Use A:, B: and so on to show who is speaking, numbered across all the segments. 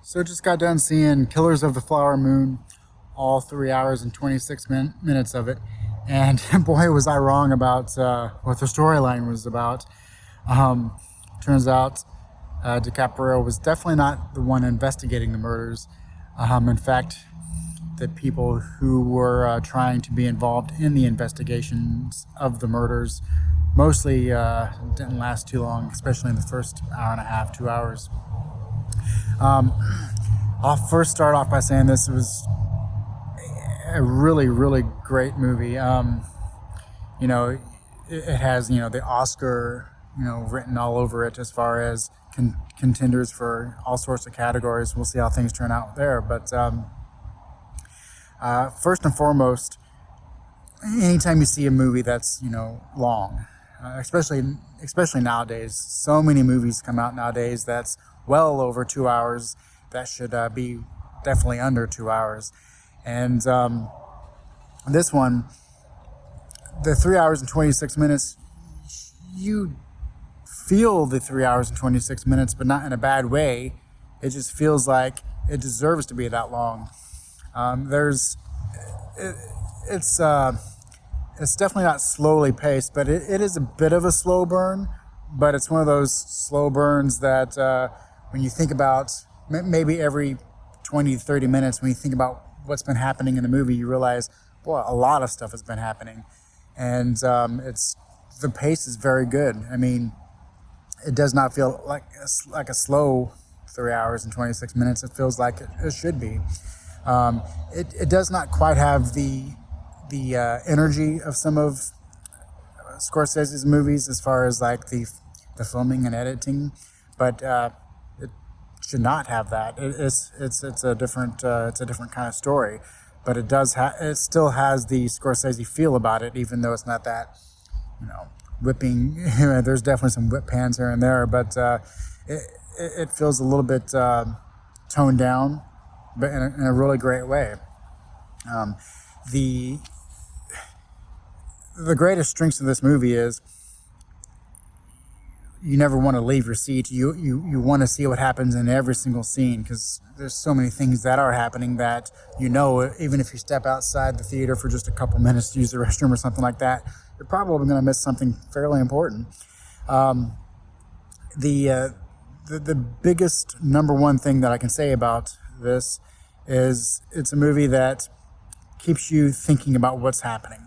A: So just got done seeing Killers of the Flower Moon, all 3 hours and 26 minutes of it. And boy, was I wrong about what the storyline was about. Um, Turns out DiCaprio was definitely not the one investigating the murders. In fact, the people who were trying to be involved in the investigations of the murders mostly didn't last too long, especially in the first hour and a half, 2 hours. Um, I'll first start off by saying this was a really, really great movie. It has the Oscar written all over it as far as contenders for all sorts of categories. We'll see how things turn out there. But first and foremost, anytime you see a movie that's long, especially nowadays, so many movies come out nowadays that's well over 2 hours. That should be definitely under 2 hours. And this one, the 3 hours and 26 minutes, you feel the 3 hours and 26 minutes, but not in a bad way. It just feels like it deserves to be that long. It's definitely not slowly paced, but it is a bit of a slow burn. But it's one of those slow burns that when you think about maybe every 20 to 30 minutes, when you think about what's been happening in the movie, you realize, boy, a lot of stuff has been happening. And the pace is very good. I mean, it does not feel like a slow 3 hours and 26 minutes. It feels like it should be. It does not quite have the energy of some of Scorsese's movies as far as like the filming and editing, but it should not have that. It's a different kind of story, but it still has the Scorsese feel about it, even though it's not that whipping. There's definitely some whip pans here and there, but it feels a little bit toned down, but in a really great way. The greatest strengths of this movie is you never want to leave your seat. You want to see what happens in every single scene, because there's so many things that are happening that even if you step outside the theater for just a couple minutes to use the restroom or something like that, you're probably going to miss something fairly important. The biggest number one thing that I can say about this is it's a movie that keeps you thinking about what's happening.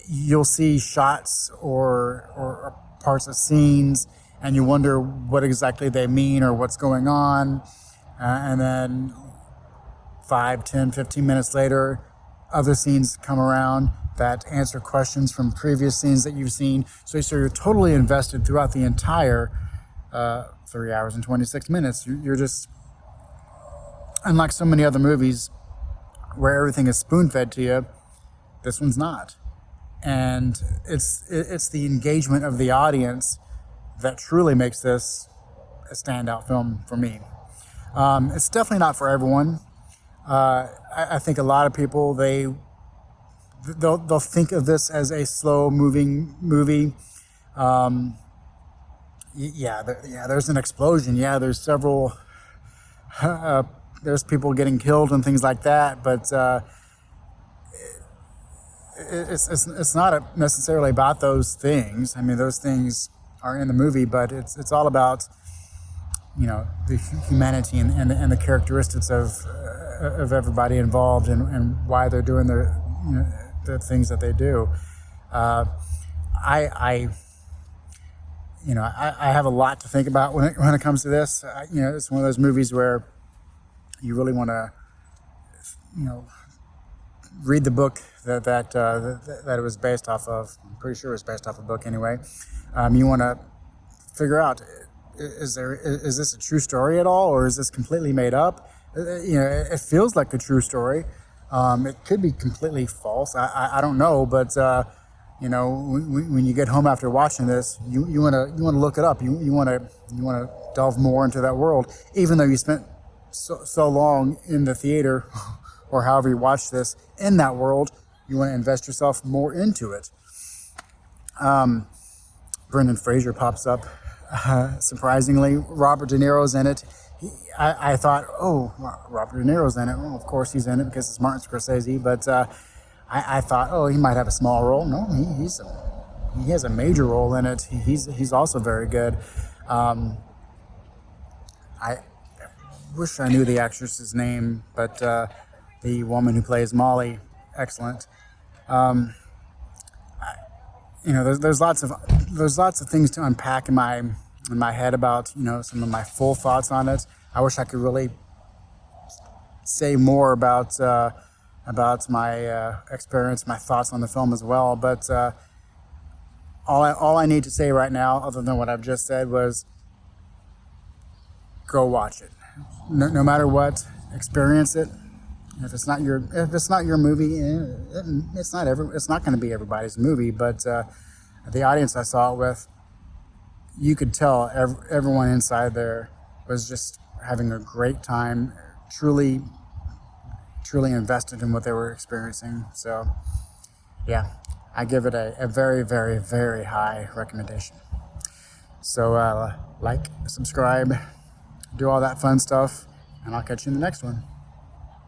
A: You'll see shots or parts of scenes, and you wonder what exactly they mean or what's going on. And then 5, 10, 15 minutes later, other scenes come around that answer questions from previous scenes that you've seen. So you're totally invested throughout the entire 3 hours and 26 minutes. You're just, unlike so many other movies where everything is spoon-fed to you, this one's not. And it's the engagement of the audience that truly makes this a standout film for me. It's definitely not for everyone. I think a lot of people they'll think of this as a slow moving movie. There's an explosion. Yeah, there's several. There's people getting killed and things like that, but it's not necessarily about those things. I mean, those things are in the movie, but it's all about the humanity and the characteristics of everybody involved and why they're doing the things that they do. I have a lot to think about when it comes to this. It's one of those movies where you really want to read the book that it was based off of. I'm pretty sure it was based off a book anyway. You want to figure out, is this a true story at all, or is this completely made up? It feels like a true story. It could be completely false. I don't know, but when you get home after watching this, you want to look it up. You want to delve more into that world, even though you spent so long in the theater or however you watch this in that world. You want to invest yourself more into it. Brendan Fraser pops up. Surprisingly, Robert De Niro's in it. I thought, oh, Robert De Niro's in it. Well, of course he's in it because it's Martin Scorsese. But I thought, oh, he might have a small role. No, he has a major role in it. He's also very good. I wish I knew the actress's name, but the woman who plays Molly, excellent. There's lots of things to unpack in my head about some of my full thoughts on it. I wish I could really say more about my experience, my thoughts on the film as well. But all I need to say right now, other than what I've just said, was go watch it. No matter what, experience it. If it's not your movie, it's not going to be everybody's movie. But the audience I saw it with, you could tell everyone inside there was just having a great time, truly invested in what they were experiencing. So, yeah, I give it a very, very, very high recommendation. So, like, subscribe, do all that fun stuff, and I'll catch you in the next one.